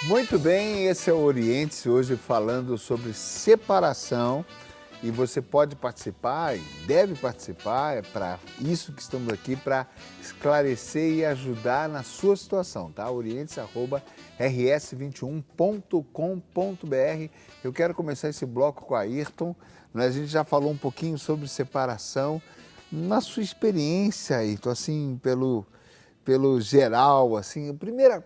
Muito bem, esse é o Oriente-se hoje falando sobre separação e você pode participar e deve participar, é para isso que estamos aqui, para esclarecer e ajudar na sua situação, tá? orientes@rs21.com.br. Eu quero começar esse bloco com a Ayrton, né? A gente já falou um pouquinho sobre separação, na sua experiência, Ayrton, assim, pelo geral, assim, a primeira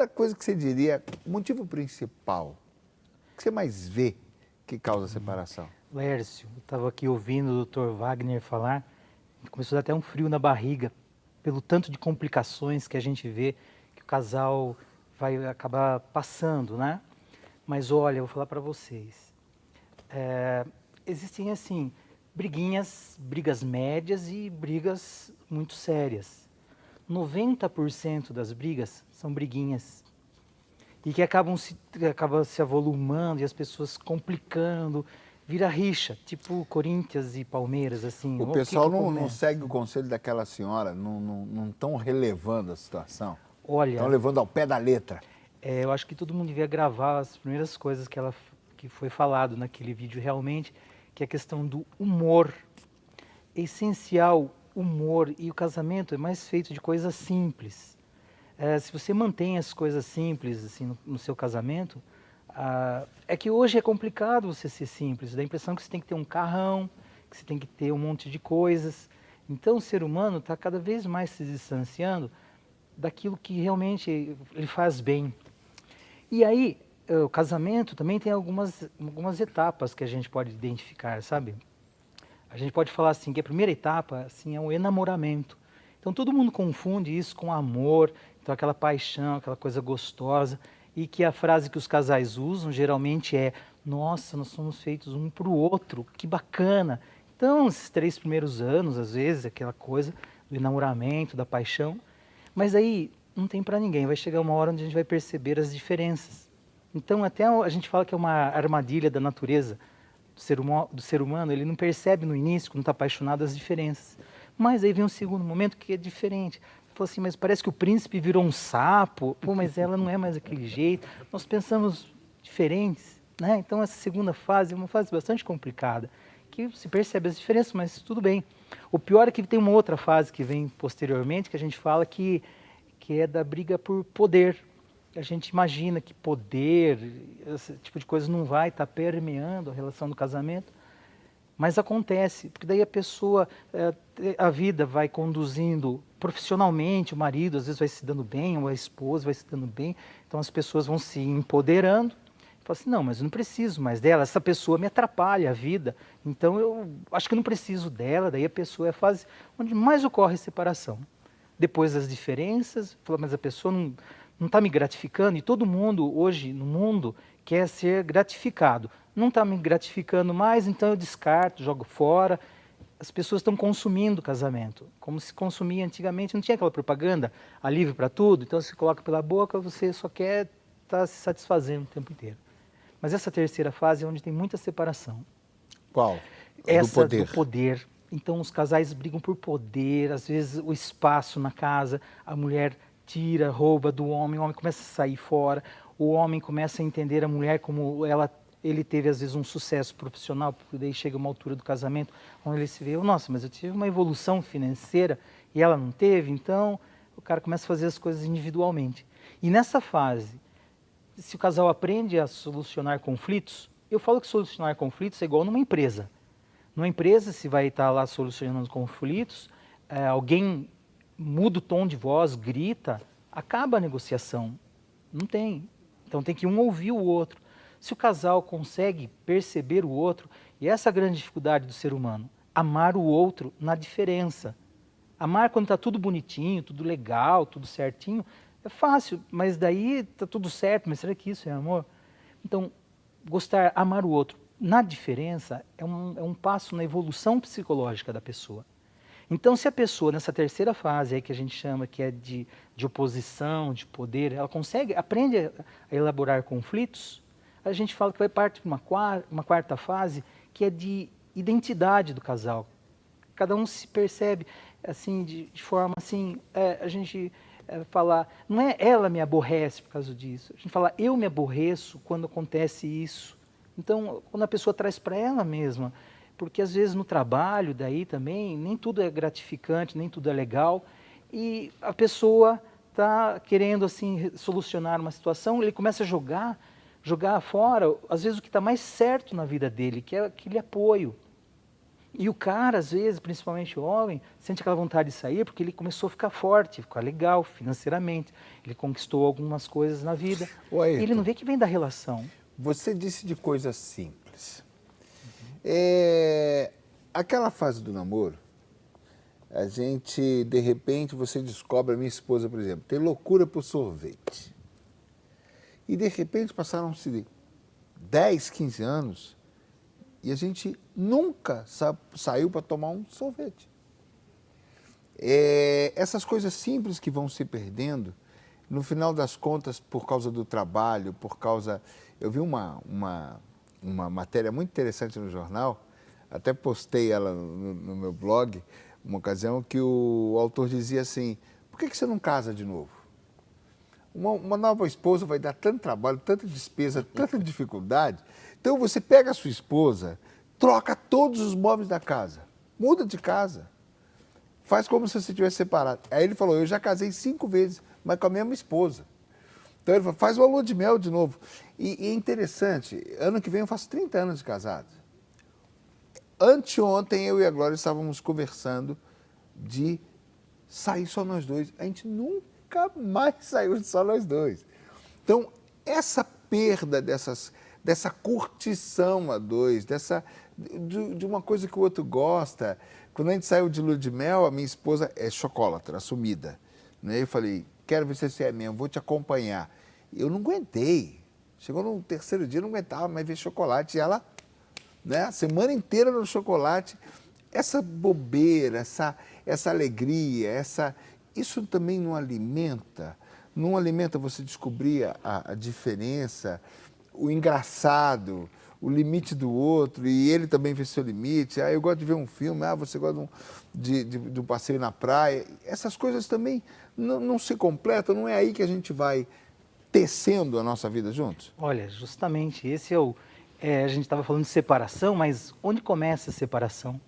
coisa que você diria, o motivo principal, que você mais vê que causa separação? Lércio, eu estava aqui ouvindo o Dr. Wagner falar, começou a dar até um frio na barriga, pelo tanto de complicações que a gente vê que o casal vai acabar passando, né? Mas olha, eu vou falar para vocês, existem assim, brigas médias e brigas muito sérias. 90% das brigas são briguinhas e que acabam se avolumando e as pessoas complicando, vira rixa, tipo Corinthians e Palmeiras, assim. O O que pessoal que não começa? segue o conselho daquela senhora, não estão relevando a situação, estão Olha, levando ao pé da letra. eu acho que todo mundo devia gravar as primeiras coisas que foi falado naquele vídeo realmente, que é a questão do humor. É essencial humor, e o casamento é mais feito de coisas simples. Se você mantém as coisas simples assim no seu casamento, é que hoje é complicado você ser simples, dá a impressão que você tem que ter um carrão, que você tem que ter um monte de coisas. Então o ser humano está cada vez mais se distanciando daquilo que realmente ele faz bem. E aí, o casamento também tem algumas etapas que a gente pode identificar, sabe? A gente pode falar assim que a primeira etapa assim é o enamoramento. Então todo mundo confunde isso com amor, então aquela paixão, aquela coisa gostosa, e que a frase que os casais usam geralmente é: nossa, nós somos feitos um para o outro, que bacana. Então esses 3 primeiros anos, às vezes, aquela coisa do enamoramento, da paixão, mas aí não tem para ninguém. Vai chegar uma hora onde a gente vai perceber as diferenças. Então até a gente fala que é uma armadilha da natureza do ser humano, ele não percebe no início, quando está apaixonado, as diferenças. Mas aí vem um segundo momento que é diferente. Falou assim, mas parece que o príncipe virou um sapo. Pô, mas ela não é mais daquele jeito. Nós pensamos diferentes, né? Então essa segunda fase é uma fase bastante complicada, que se percebe as diferenças, mas tudo bem. O pior é que tem uma outra fase que vem posteriormente, que a gente fala que é da briga por poder. A gente imagina que poder, esse tipo de coisa não vai estar permeando a relação do casamento, mas acontece, porque daí a pessoa, a vida vai conduzindo profissionalmente, o marido às vezes vai se dando bem, ou a esposa vai se dando bem, então as pessoas vão se empoderando, e falam assim, não, mas eu não preciso mais dela, essa pessoa me atrapalha a vida, então eu acho que eu não preciso dela, daí a pessoa é a fase onde mais ocorre separação. Depois das diferenças, fala, mas a pessoa não está me gratificando, e todo mundo hoje no mundo quer ser gratificado. Não está me gratificando mais, então eu descarto, jogo fora. As pessoas estão consumindo o casamento, como se consumia antigamente, não tinha aquela propaganda, alívio para tudo, então se coloca pela boca, você só quer estar se satisfazendo o tempo inteiro. Mas essa terceira fase é onde tem muita separação. Qual? Do Essa do poder. poder. Então os casais brigam por poder, às vezes o espaço na casa, a mulher tira, rouba do homem, o homem começa a sair fora, o homem começa a entender a mulher como ele teve às vezes um sucesso profissional, porque daí chega uma altura do casamento onde ele se vê, nossa, mas eu tive uma evolução financeira e ela não teve, então o cara começa a fazer as coisas individualmente. E nessa fase, se o casal aprende a solucionar conflitos, eu falo que solucionar conflitos é igual numa empresa. Numa empresa, se vai estar lá solucionando conflitos, alguém muda o tom de voz, grita, acaba a negociação. Não tem. Então tem que um ouvir o outro. Se o casal consegue perceber o outro, e essa é a grande dificuldade do ser humano, amar o outro na diferença. Amar quando está tudo bonitinho, tudo legal, tudo certinho, é fácil, mas daí está tudo certo, mas será que isso é amor? Então, amar o outro na diferença é um passo na evolução psicológica da pessoa. Então, se a pessoa, nessa terceira fase aí que a gente chama que é de oposição, de poder, ela aprende a elaborar conflitos, a gente fala que vai partir para uma quarta fase que é de identidade do casal. Cada um se percebe assim de forma assim, a gente falar, não é ela me aborrece por causa disso. A gente fala, eu me aborreço quando acontece isso. Então, quando a pessoa traz para ela mesma, porque às vezes no trabalho daí também, nem tudo é gratificante, nem tudo é legal, e a pessoa está querendo assim solucionar uma situação, ele começa a jogar fora, às vezes o que está mais certo na vida dele, que é aquele apoio. E o cara, às vezes, principalmente o homem, sente aquela vontade de sair porque ele começou a ficar forte, ficar legal financeiramente, ele conquistou algumas coisas na vida. Ô, E ele não Ayrton, vê que vem da relação. você disse de coisas simples. Aquela fase do namoro, a gente, de repente, você descobre, a minha esposa, por exemplo, tem loucura por sorvete. E, de repente, passaram-se 10, 15 anos e a gente nunca saiu para tomar um sorvete. Essas coisas simples que vão se perdendo, no final das contas, por causa do trabalho, por causa... Eu vi uma matéria muito interessante no jornal, até postei ela no meu blog, uma ocasião que o autor dizia assim, por que você não casa de novo? Uma nova esposa vai dar tanto trabalho, tanta despesa, tanta dificuldade. Então você pega a sua esposa, troca todos os móveis da casa, muda de casa, faz como se você tivesse separado. Aí ele falou, eu já casei 5 vezes, mas com a mesma esposa. Então ele falou, faz uma lua de mel de novo. E é interessante, ano que vem eu faço 30 anos de casado. Anteontem eu e a Glória estávamos conversando de sair só nós dois. A gente nunca mais saiu só nós dois. Então, essa perda dessa curtição a dois, de uma coisa que o outro gosta. Quando a gente saiu de lua de mel, a minha esposa é chocolatra, assumida. Né? Eu falei, quero ver se você é mesmo, vou te acompanhar. Eu não aguentei. Chegou no terceiro dia, não aguentava mais ver chocolate. E ela, né, a semana inteira no chocolate. Essa bobeira, essa alegria, isso também não alimenta? Não alimenta você descobrir a diferença, o engraçado, o limite do outro, e ele também vê seu limite. Eu gosto de ver um filme, você gosta de um passeio na praia. Essas coisas também não se completam, não é aí que a gente vai tecendo a nossa vida juntos? Olha, justamente, esse a gente estava falando de separação, mas onde começa a separação?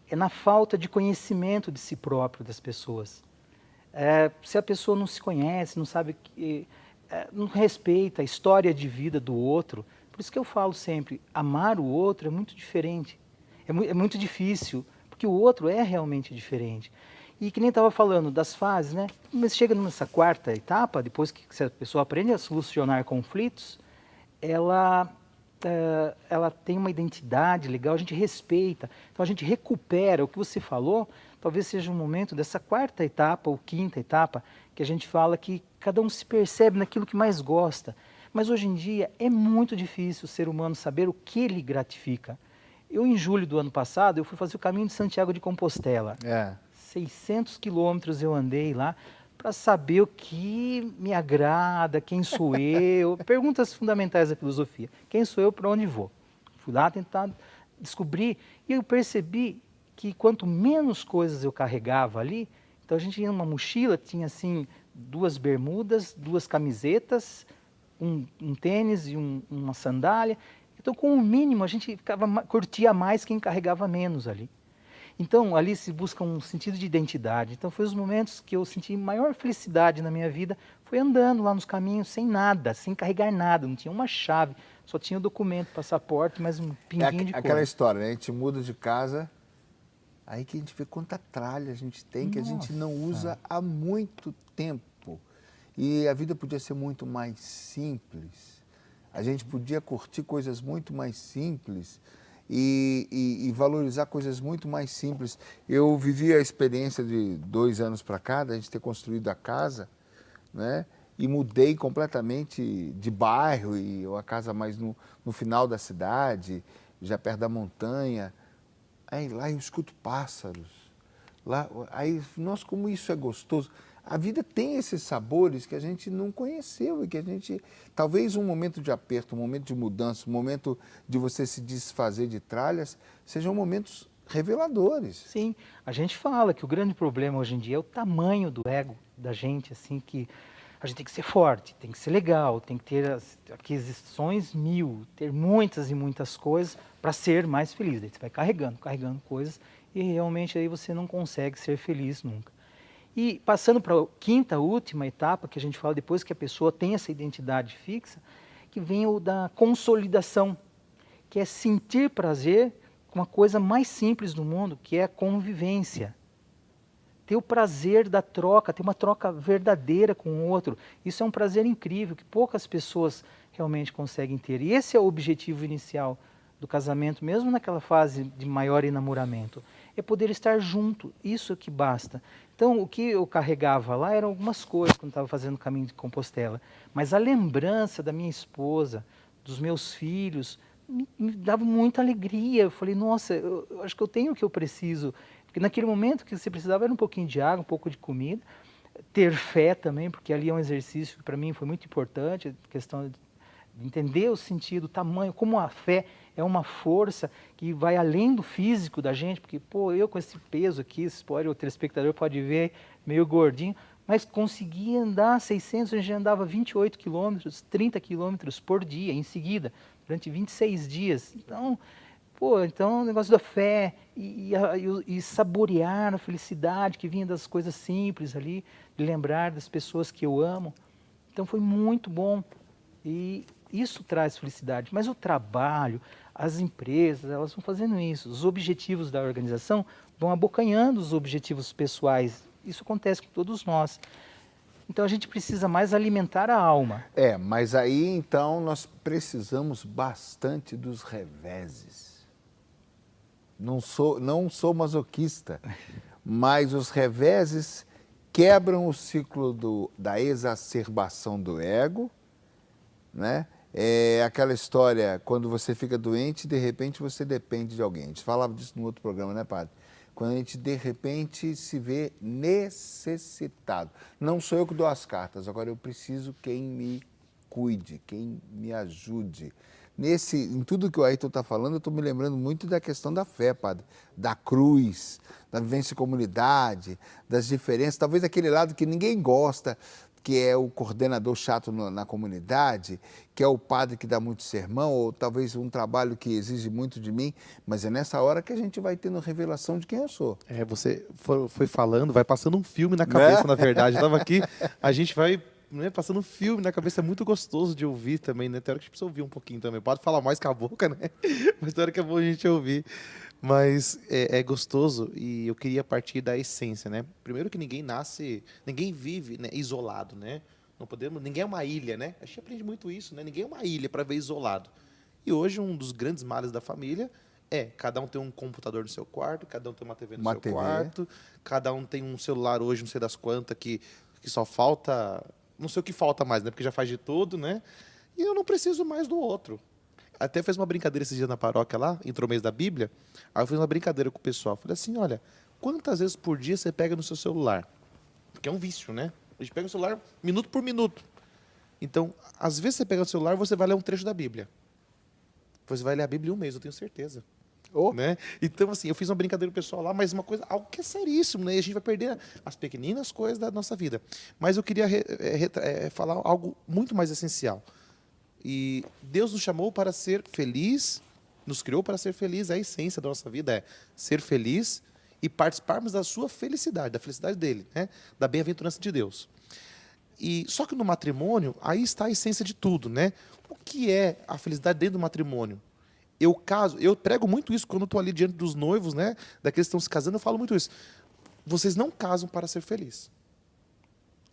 É na falta de conhecimento de si próprio das pessoas. Se a pessoa não se conhece, não sabe, não respeita a história de vida do outro, por isso que eu falo sempre, amar o outro é muito diferente, é muito difícil, porque o outro é realmente diferente. E que nem estava falando das fases, né? Mas chega nessa quarta etapa, depois que a pessoa aprende a solucionar conflitos, ela tem uma identidade legal, a gente respeita, então a gente recupera. O que você falou, talvez seja um momento dessa quarta etapa ou quinta etapa, que a gente fala que cada um se percebe naquilo que mais gosta. Mas hoje em dia é muito difícil o ser humano saber o que lhe gratifica. Eu, em julho do ano passado, eu fui fazer o caminho de Santiago de Compostela. 600 quilômetros eu andei lá para saber o que me agrada, quem sou eu. Perguntas fundamentais da filosofia. Quem sou eu, para onde vou? Fui lá tentar descobrir e eu percebi que quanto menos coisas eu carregava ali, então a gente ia numa mochila, tinha assim 2 bermudas, 2 camisetas, um tênis e uma sandália. Então, com o mínimo, a gente curtia mais quem carregava menos ali. Então, ali se busca um sentido de identidade. Então, foi os momentos que eu senti maior felicidade na minha vida, foi andando lá nos caminhos sem nada, sem carregar nada, não tinha uma chave, só tinha o documento, passaporte, mais um pinguinho de coisa. Aquela história, né? A gente muda de casa, aí que a gente vê quanta tralha a gente tem, que a gente não usa há muito tempo. E a vida podia ser muito mais simples. A gente podia curtir coisas muito mais simples e valorizar coisas muito mais simples. Eu vivi a experiência de 2 anos para cá, da gente ter construído a casa, né? E mudei completamente de bairro, e uma casa mais no final da cidade, já perto da montanha. Aí lá eu escuto pássaros. Lá, aí, nossa, como isso é gostoso. A vida tem esses sabores que a gente não conheceu e que a gente... Talvez um momento de aperto, um momento de mudança, um momento de você se desfazer de tralhas, sejam momentos reveladores. Sim, a gente fala que o grande problema hoje em dia é o tamanho do ego da gente, assim, que a gente tem que ser forte, tem que ser legal, tem que ter as aquisições mil, ter muitas e muitas coisas para ser mais feliz. Daí você vai carregando, carregando coisas e realmente aí você não consegue ser feliz nunca. E passando para a quinta, última etapa, que a gente fala depois que a pessoa tem essa identidade fixa, que vem o da consolidação, que é sentir prazer com uma coisa mais simples do mundo, que é a convivência. Ter o prazer da troca, ter uma troca verdadeira com o outro. Isso é um prazer incrível, que poucas pessoas realmente conseguem ter. E esse é o objetivo inicial do casamento, mesmo naquela fase de maior enamoramento. É poder estar junto, isso que basta. Então, o que eu carregava lá eram algumas coisas quando estava fazendo o caminho de Compostela. Mas a lembrança da minha esposa, dos meus filhos, me dava muita alegria. Eu falei, nossa, eu acho que eu tenho o que eu preciso. Porque naquele momento que você precisava era um pouquinho de água, um pouco de comida, ter fé também, porque ali é um exercício que para mim foi muito importante, a questão de entender o sentido, o tamanho, como a fé é uma força que vai além do físico da gente, porque, pô, eu com esse peso aqui, o telespectador pode ver, meio gordinho, mas conseguia andar 600, a gente andava 28 quilômetros, 30 quilômetros por dia, em seguida, durante 26 dias. Então, pô, então o negócio da fé e saborear a felicidade que vinha das coisas simples ali, de lembrar das pessoas que eu amo. Então foi muito bom e isso traz felicidade. Mas o trabalho, as empresas, elas vão fazendo isso. Os objetivos da organização vão abocanhando os objetivos pessoais. Isso acontece com todos nós. Então a gente precisa mais alimentar a alma. Mas aí então nós precisamos bastante dos reveses. Não sou masoquista, mas os reveses quebram o ciclo da exacerbação do ego, né? É aquela história, quando você fica doente, de repente você depende de alguém. A gente falava disso no outro programa, né, padre? Quando a gente, de repente, se vê necessitado. Não sou eu que dou as cartas, agora eu preciso quem me cuide, quem me ajude. Em tudo que o Ayrton está falando, eu estou me lembrando muito da questão da fé, padre, da cruz, da vivência em comunidade, das diferenças, talvez aquele lado que ninguém gosta, que é o coordenador chato na comunidade, que é o padre que dá muito sermão, ou talvez um trabalho que exige muito de mim, mas é nessa hora que a gente vai tendo revelação de quem eu sou. Você foi falando, vai passando um filme na cabeça, na verdade. Eu estava aqui, a gente vai, né, passando um filme na cabeça, é muito gostoso de ouvir também, né? Tem hora que a gente precisa ouvir um pouquinho também. Pode falar mais com a boca, né? Mas tem hora que é bom a gente ouvir. Mas é gostoso e eu queria partir da essência, né? Primeiro que ninguém vive, né, isolado, né? Não podemos, ninguém é uma ilha, né? A gente aprende muito isso, né? Ninguém é uma ilha para ver isolado. E hoje um dos grandes males da família é cada um tem um computador no seu quarto, cada um tem uma TV no seu quarto, cada um tem um celular hoje, não sei das quantas, que só falta, não sei o que falta mais, né? Porque já faz de tudo, né? E eu não preciso mais do outro. Até fez uma brincadeira esses dias na paróquia lá, entrou o mês da Bíblia, aí eu fiz uma brincadeira com o pessoal. Falei assim, olha, quantas vezes por dia você pega no seu celular? Porque é um vício, né? A gente pega o celular minuto por minuto. Então, às vezes você pega o celular, você vai ler um trecho da Bíblia. Você vai ler a Bíblia em um mês, eu tenho certeza. Né? Então, assim, eu fiz uma brincadeira com o pessoal lá, mas uma coisa, algo que é seríssimo, né? E a gente vai perder as pequeninas coisas da nossa vida. Mas eu queria falar algo muito mais essencial. E Deus nos chamou para ser feliz, nos criou para ser feliz. A essência da nossa vida é ser feliz e participarmos da sua felicidade, da felicidade dele, né? Da bem-aventurança de Deus. E só que no matrimônio, aí está a essência de tudo, né? O que é a felicidade dentro do matrimônio? Eu prego muito isso quando estou ali diante dos noivos, né? Daqueles que estão se casando, eu falo muito isso. Vocês não casam para ser felizes.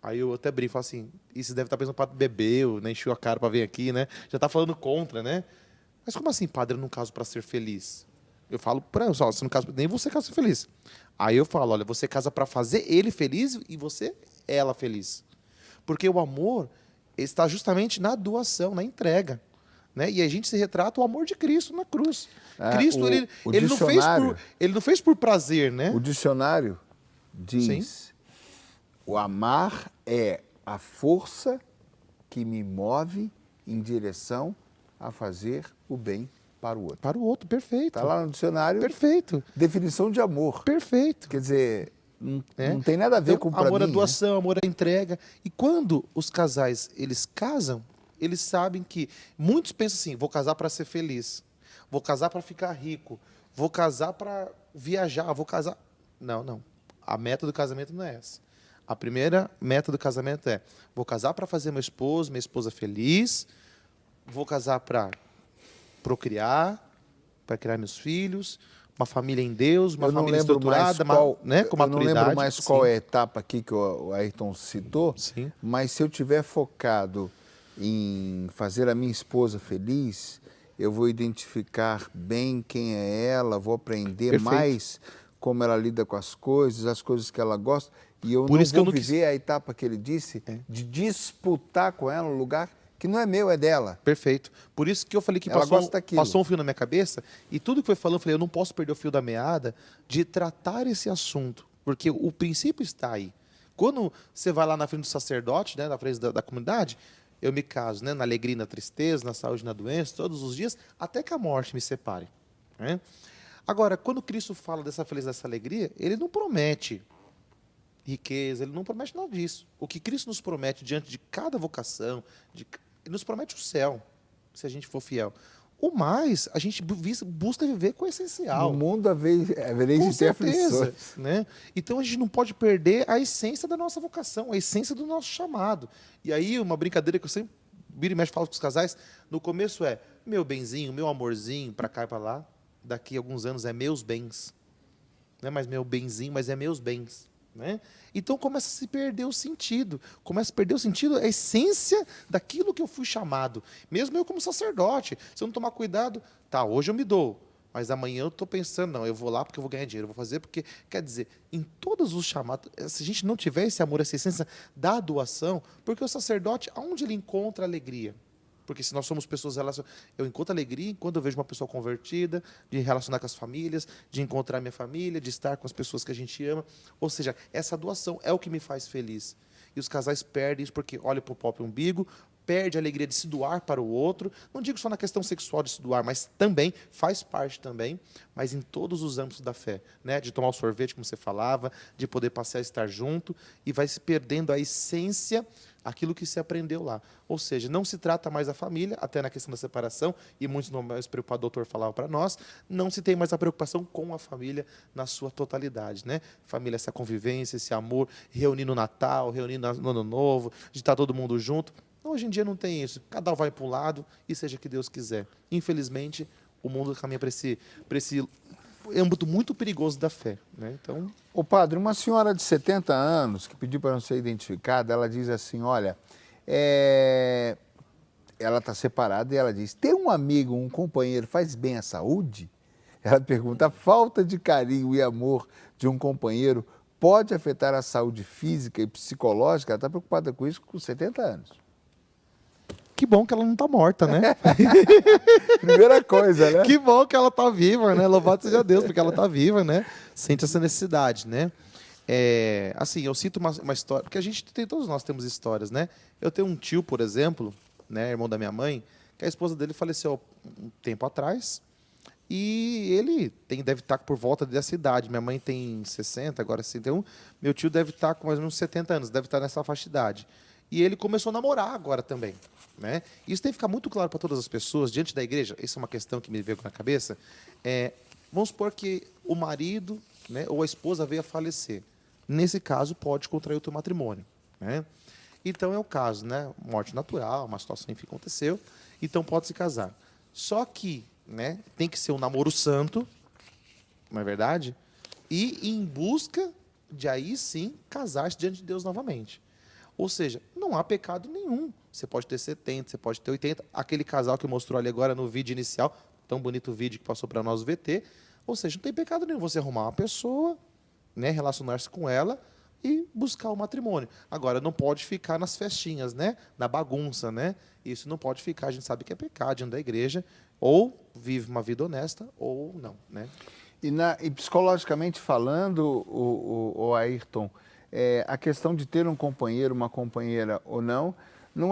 Aí eu até brinco, falo assim, e você deve estar pensando para beber, né, encheu a cara para vir aqui, né? Já está falando contra, né? Mas como assim, padre, eu não caso para ser feliz? Eu falo para ele, você não casa, nem você casa para ser feliz. Aí eu falo, olha, você casa para fazer ele feliz e você ela feliz. Porque o amor está justamente na doação, na entrega. Né? E a gente se retrata o amor de Cristo na cruz. Cristo, ele não fez por prazer, né? O dicionário diz... Sim. O amar é a força que me move em direção a fazer o bem para o outro. Para o outro, perfeito. Está lá no dicionário. Perfeito. Definição de amor. Perfeito. Quer dizer, não tem nada a ver com amor pra à mim, doação, amor à entrega. E quando os casais, eles casam, eles sabem que... Muitos pensam assim, vou casar para ser feliz. Vou casar para ficar rico. Vou casar para viajar. Vou casar... Não. A meta do casamento não é essa. A primeira meta do casamento é: vou casar para fazer minha esposa feliz. Vou casar para procriar, para criar meus filhos, uma família em Deus, uma família estruturada, né, com maturidade. Eu não lembro mais qual Sim. é a etapa aqui que o Ayrton citou, Sim. mas se eu tiver focado em fazer a minha esposa feliz, eu vou identificar bem quem é ela, vou aprender Perfeito. mais como ela lida com as coisas que ela gosta, e eu Por não isso que eu vou não viver a etapa que ele disse de disputar com ela um lugar que não é meu, é dela. Perfeito. Por isso que eu falei que Ela gosta daquilo. passou um fio na minha cabeça, e tudo que foi falando, eu falei, eu não posso perder o fio da meada de tratar esse assunto, porque o princípio está aí. Quando você vai lá na frente do sacerdote, né, na frente da comunidade, eu me caso, né, na alegria e na tristeza, na saúde e na doença, todos os dias, até que a morte me separe. Né? Agora, quando Cristo fala dessa felicidade, dessa alegria, ele não promete riqueza, ele não promete nada disso. O que Cristo nos promete diante de cada vocação, ele nos promete o céu, se a gente for fiel. O mais, a gente busca viver com o essencial. No mundo havereis Com de ter certeza, aflições. né? Então a gente não pode perder a essência da nossa vocação, a essência do nosso chamado. E aí, uma brincadeira que eu sempre vira e mexe falo com os casais, no começo é meu benzinho, meu amorzinho, para cá e para lá. Daqui a alguns anos é meus bens. Não é mais meu benzinho, mas é meus bens. Né? Então começa a se perder o sentido. Começa a perder o sentido, a essência daquilo que eu fui chamado. Mesmo eu como sacerdote. Se eu não tomar cuidado, tá, hoje eu me dou. Mas amanhã eu estou pensando, não, eu vou lá porque eu vou ganhar dinheiro, eu vou fazer porque... Quer dizer, em todos os chamados, se a gente não tiver esse amor, essa essência da doação, porque o sacerdote, aonde ele encontra alegria? Porque se nós somos pessoas relacionadas, eu encontro alegria quando eu vejo uma pessoa convertida, de relacionar com as famílias, de encontrar minha família, de estar com as pessoas que a gente ama. Ou seja, essa doação é o que me faz feliz. E os casais perdem isso porque olham para o próprio umbigo, perde a alegria de se doar para o outro. Não digo só na questão sexual de se doar, mas também, faz parte também, mas em todos os âmbitos da fé. Né? De tomar o sorvete, como você falava, de poder passear e estar junto, e vai se perdendo a essência, aquilo que se aprendeu lá. Ou seja, não se trata mais da família, até na questão da separação, e muitos não mais preocupados, o doutor falava para nós, não se tem mais a preocupação com a família na sua totalidade. Né? Família, essa convivência, esse amor, reunir no Natal, reunir no Ano Novo, de estar todo mundo junto. Hoje em dia não tem isso. Cada um vai para um lado e seja o que Deus quiser. Infelizmente, o mundo caminha para esse âmbito muito perigoso da fé. Né? Então... Ô padre, uma senhora de 70 anos que pediu para não ser identificada, ela diz assim, olha, ela está separada e ela diz, ter um amigo, um companheiro faz bem à saúde? Ela pergunta, a falta de carinho e amor de um companheiro pode afetar a saúde física e psicológica? Ela está preocupada com isso com 70 anos. Que bom que ela não está morta, né? Primeira coisa, né? Que bom que ela está viva, né? Louvado seja Deus, porque ela está viva, né? Sente essa necessidade, né? Assim, eu cito uma história, porque todos nós temos histórias, né? Eu tenho um tio, por exemplo, né, irmão da minha mãe, que a esposa dele faleceu um tempo atrás, e ele deve estar por volta dessa idade. Minha mãe tem 60, agora 61. Meu tio deve estar com mais ou menos 70 anos, deve estar nessa faixa de idade. E ele começou a namorar agora também. Né? Isso tem que ficar muito claro para todas as pessoas, diante da igreja. Isso é uma questão que me veio na cabeça. Vamos supor que o marido, né, ou a esposa veio a falecer. Nesse caso, pode contrair outro matrimônio. Né? Então, é o caso, né? Morte natural, uma situação que aconteceu. Então, pode se casar. Só que, né, tem que ser um namoro santo, não é verdade? E em busca de, aí sim, casar-se diante de Deus novamente. Ou seja, não há pecado nenhum. Você pode ter 70, você pode ter 80. Aquele casal que mostrou ali agora no vídeo inicial, tão bonito o vídeo que passou para nós o VT. Ou seja, não tem pecado nenhum você arrumar uma pessoa, né, relacionar-se com ela e buscar o matrimônio. Agora, não pode ficar nas festinhas, né, na bagunça. Né? Isso não pode ficar, a gente sabe que é pecado diante da igreja. Ou vive uma vida honesta, ou não. Né? E psicologicamente falando, o Ayrton, a questão de ter um companheiro, uma companheira ou não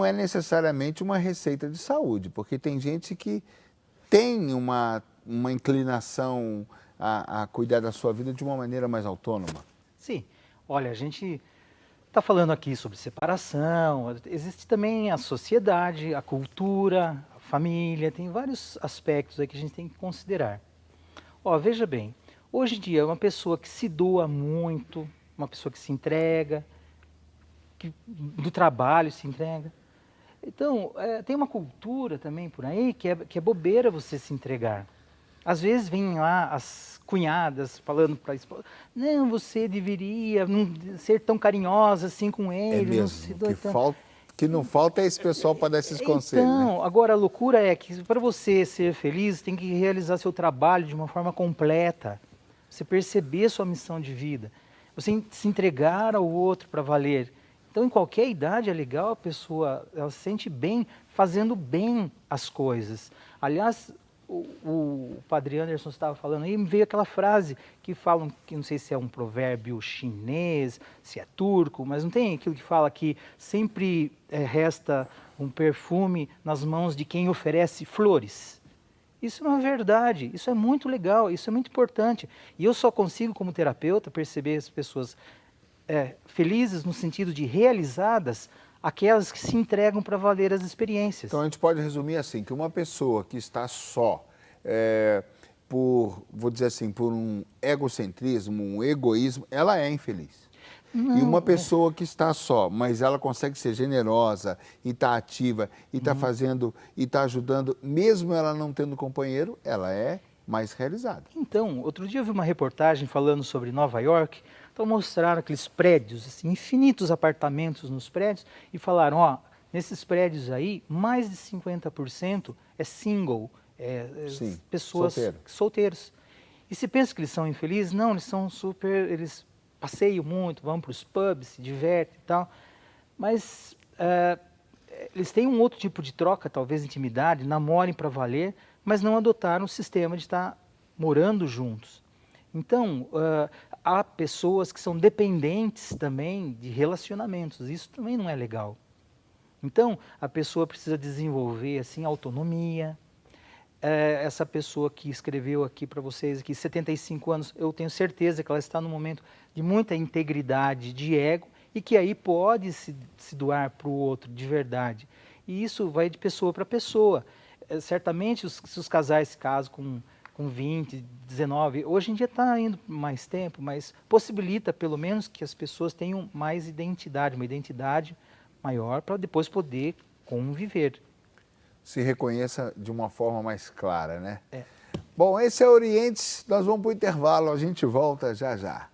é necessariamente uma receita de saúde, porque tem gente que tem uma inclinação a cuidar da sua vida de uma maneira mais autônoma? Sim. Olha, a gente está falando aqui sobre separação, existe também a sociedade, a cultura, a família, tem vários aspectos aí que a gente tem que considerar. Ó, veja bem, hoje em dia uma pessoa que se doa muito, uma pessoa que se entrega, que do trabalho se entrega. Então, tem uma cultura também por aí que é bobeira você se entregar. Às vezes vêm lá as cunhadas falando para a esposa, não, você deveria não ser tão carinhosa assim com É ele. Não se mesmo, doe tão... que não falta é esse pessoal para dar esses conselhos, né? Então, agora a loucura é que para você ser feliz, tem que realizar seu trabalho de uma forma completa. Você perceber sua missão de vida. Você se entregar ao outro para valer. Então, em qualquer idade é legal a pessoa, ela se sente bem fazendo bem as coisas. Aliás, o Padre Anderson estava falando aí, me veio aquela frase que falam, que não sei se é um provérbio chinês, se é turco, mas não tem aquilo que fala que sempre resta um perfume nas mãos de quem oferece flores. Isso não é verdade, isso é muito legal, isso é muito importante. E eu só consigo, como terapeuta, perceber as pessoas felizes no sentido de realizadas, aquelas que se entregam para valer as experiências. Então a gente pode resumir assim, que uma pessoa que está só vou dizer assim, por um egocentrismo, um egoísmo, ela é infeliz. Não, E uma pessoa que está só, mas ela consegue ser generosa e está ativa e está fazendo e está ajudando, mesmo ela não tendo companheiro, ela é mais realizada. Então, outro dia eu vi uma reportagem falando sobre Nova York, então mostraram aqueles prédios, assim, infinitos apartamentos nos prédios e falaram, ó, nesses prédios aí, mais de 50% é single, Sim, pessoas solteiros. E se pensa que eles são infelizes? Não, eles são eles passeiam muito, vão para os pubs, se divertem e tal, mas eles têm um outro tipo de troca, talvez intimidade, namorem para valer, mas não adotaram o sistema de estar morando juntos. Então, há pessoas que são dependentes também de relacionamentos, isso também não é legal. Então, a pessoa precisa desenvolver assim, autonomia. Essa pessoa que escreveu aqui para vocês, aqui, 75 anos, eu tenho certeza que ela está num momento de muita integridade de ego e que aí pode se doar para o outro de verdade. E isso vai de pessoa para pessoa. Certamente, se os casais se casam com 20, 19, hoje em dia está indo mais tempo, mas possibilita pelo menos que as pessoas tenham mais identidade, uma identidade maior para depois poder conviver. Se reconheça de uma forma mais clara, né? Bom, esse é Orientes, nós vamos para o intervalo, a gente volta já já.